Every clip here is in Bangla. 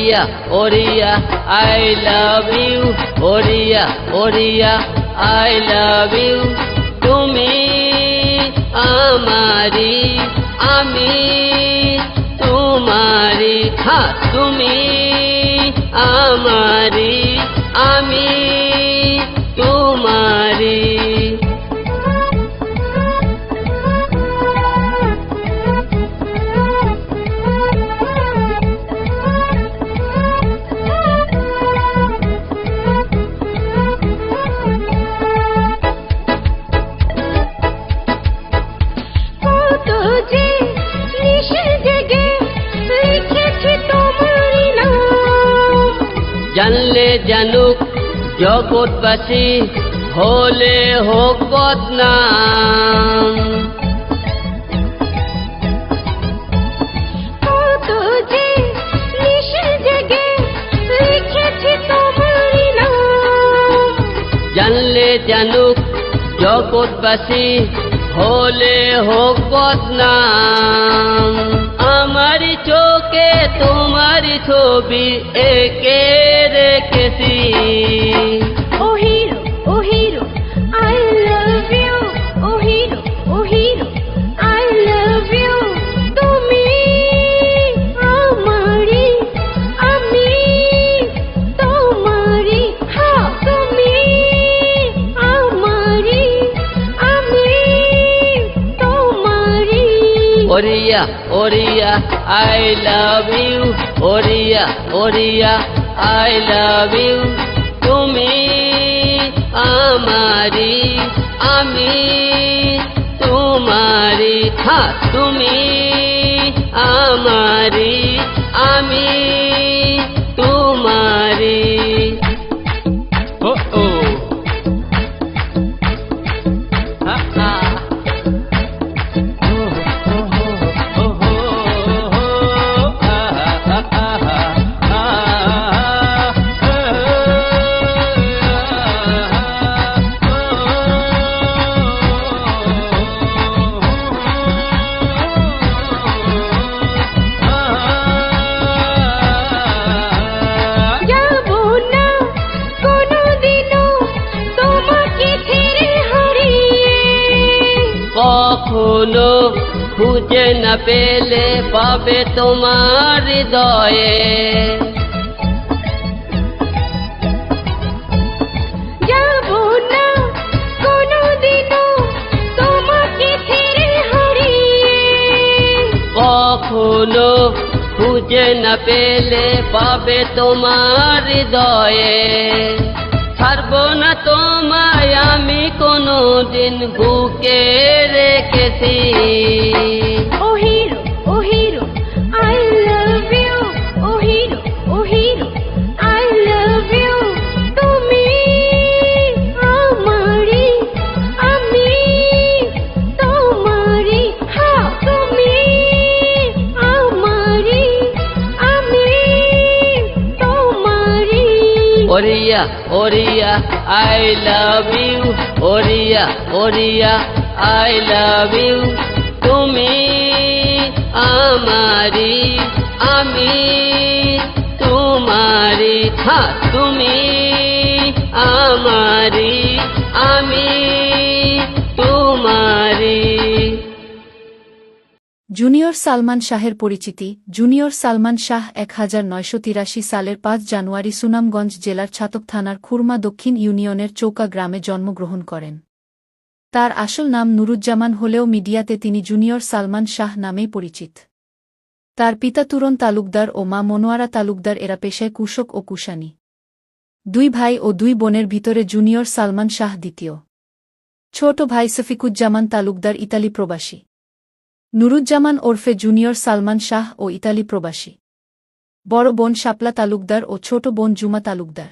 ওরিয়া ওরিয়া আই লাভ ইউ, ওরিয়া ওরিয়া আই লাভ ইউ। তুমি আমারি, আমি তোমারি, হ্যাঁ তুমি আমারি, আমি তোমারি। জানলে জানুক জগৎবাসী, হলে হোক বদনাম। জানলে জানুক জগৎবাসী, হলে হোক বদনাম। আমারি চোখে তোমারি ছবি এঁকে রেখেছি। ও হিরো I love you, ও হিরো I love you। তুমি আমারি, আমি তোমারি, হ্যাঁ তুমি আমারি, আমি তোমারি। ওরিয়া ওরিয়া আই লাভ ইউ, ওরিয়া ওরিয়া আই লাভ ইউ। তুমি আমারি, আমি তোমারি, হ্যাঁ তুমি আমারি, আমি তোমারি। ও ও হা হা কখনো খুঁজে না পেলে পাবে তোমার হৃদয়ে। যাবো না কোনোদিনও তোমাকে ছেড়ে হারিয়ে। কখনো খুঁজে না পেলে পাবে তোমার হৃদয়ে। ছাড়বো না তোমায় আমি কোনোদিন, বুকে রেখেছি। ও হিরো I love you, ও হিরো I love you। তুমি আমারি, আমি তোমারি, হ্যাঁ তুমি আমারি, আমি তোমারি। ওরিয়া ওরিয়া আই লাভ ইউ, ওরিয়া ওরিয়া আই লাভ ইউ। তুমি আমারি, আমি তোমারি, হ্যাঁ তুমি আমারি, আমি তোমারি। জুনিয়র সালমান শাহের পরিচিতি। জুনিয়র সালমান শাহ 1983 সালের 5 জানুয়ারি সুনামগঞ্জ জেলার ছাতক থানার খুরমা দক্ষিণ ইউনিয়নের চৌকা গ্রামে জন্মগ্রহণ করেন। তার আসল নাম নুরুজ্জামান হলেও মিডিয়াতে তিনি জুনিয়র সালমান শাহ নামেই পরিচিত। তার পিতা তুরন তালুকদার ও মা মনোয়ারা তালুকদার, এরা পেশায় কৃষক ও কুষাণী। 2 ভাই ও 2 বোনের ভিতরে জুনিয়র সালমান শাহ দ্বিতীয়। ছোট ভাই সফিকুজ্জামান তালুকদার ইতালি প্রবাসী। নুরুজ্জামান ওরফে জুনিয়র সালমান শাহ ও ইতালি প্রবাসী। বড় বোন শাপলা তালুকদার ও ছোট বোন জুমা তালুকদার।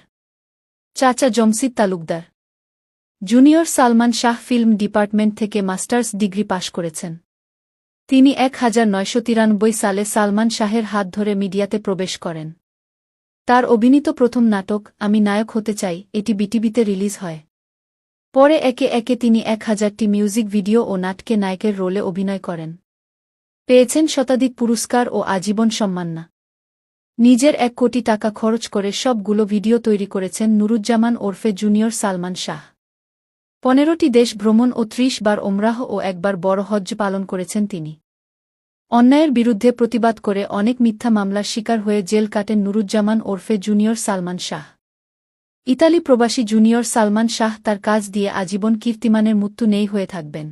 চাচা Jamshid Talukdar. Junior Salman Shah film department থেকে মাস্টার্স ডিগ্রি পাশ করেছেন। তিনি 1993 সালে সালমান শাহের হাত ধরে মিডিয়াতে প্রবেশ করেন। তার অভিনীত প্রথম নাটক আমি নায়ক হতে চাই এটি বিটিভিতে রিলিজ হয়। পরে একে একে তিনি 1000টি মিউজিক ভিডিও ও নাটকে নায়কের রোলে অভিনয় করেন। পেয়েছেন শতাধিক পুরস্কার ও আজীবন সম্মাননা। নিজের 1 কোটি টাকা খরচ করে সবগুলো ভিডিও তৈরি করেছেন নুরুজ্জামান ওরফে জুনিয়র সালমান শাহ। 15টি দেশ ভ্রমণ ও 30 বার ওমরাহ ও একবার বড় হজ্জ পালন করেছেন তিনি। অন্যায়ের বিরুদ্ধে প্রতিবাদ করে অনেক মিথ্যা মামলার শিকার হয়ে জেল কাটেন নুরুজ্জামান ওরফে জুনিয়র সালমান শাহ। ইতালি প্রবাসী জুনিয়র সালমান শাহ তার কাজ দিয়ে আজীবন কীর্তিমানের মৃত্যু নেই হয়ে থাকবেন।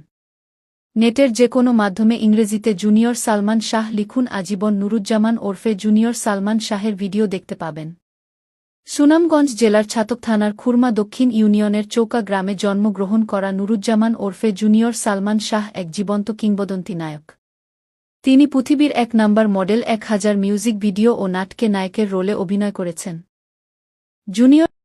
নেটের যে কোনো মাধ্যমে ইংরেজিতে জুনিয়র সালমান শাহ লিখুন আজীবন নুরুজ্জামান ওরফে জুনিয়র সালমান শাহের ভিডিও দেখতে পাবেন। সুনামগঞ্জ জেলার ছাতক থানার খুরমা দক্ষিণ ইউনিয়নের চৌকা গ্রামে জন্মগ্রহণ করা নুরুজ্জামান ওরফে জুনিয়র সালমান শাহ এক জীবন্ত কিংবদন্তি নায়ক। তিনি পৃথিবীর 1 নম্বর মডেল 1000 মিউজিক ভিডিও ও নাটকে নায়কের রোলে অভিনয় করেছেন। জুনিয়র